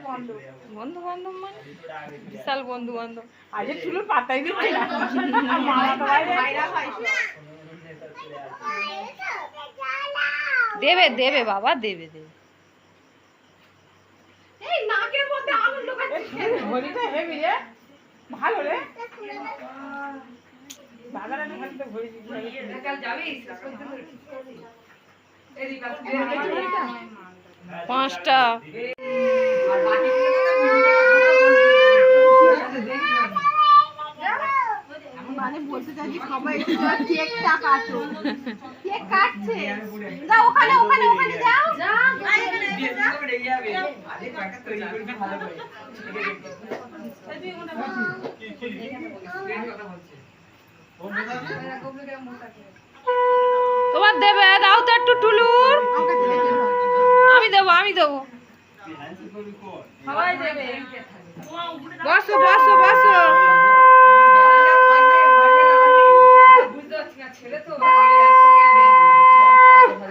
বন্ধু বান্ধব মানে বিশাল বন্ধু বান্ধব। আজ চুলের পাতাই দিচ্ছে না। দেবে দেবে বাবা, দেবে দেবে। ভালো রে। 5টা। মানে বলতে চাইছি সবাই কেকটা কাটো। কেক কাটছে। যাও ওখানে ওখানে ওখানে যাও। যা তোমার দেবে, দাও তো একটু টুলুর। আমি দেবো আমি দেবো। সবাই দেবে। বসো বসো বসো।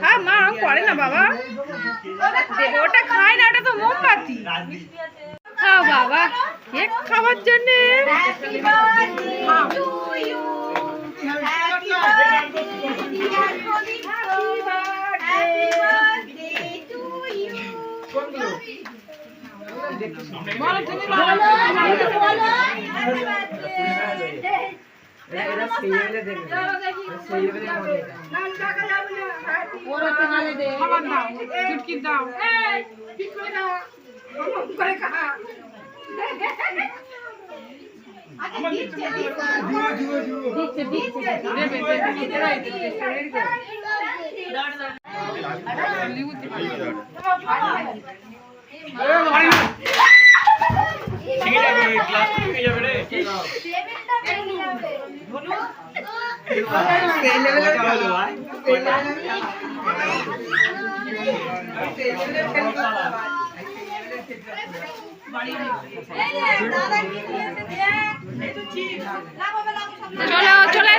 হ্যাঁ মা করে না বাবা, ওটা খায় না, ওটা তো মোমবাতি। খাও বাবা, কেক খাওয়ার জন্য। চলো চলে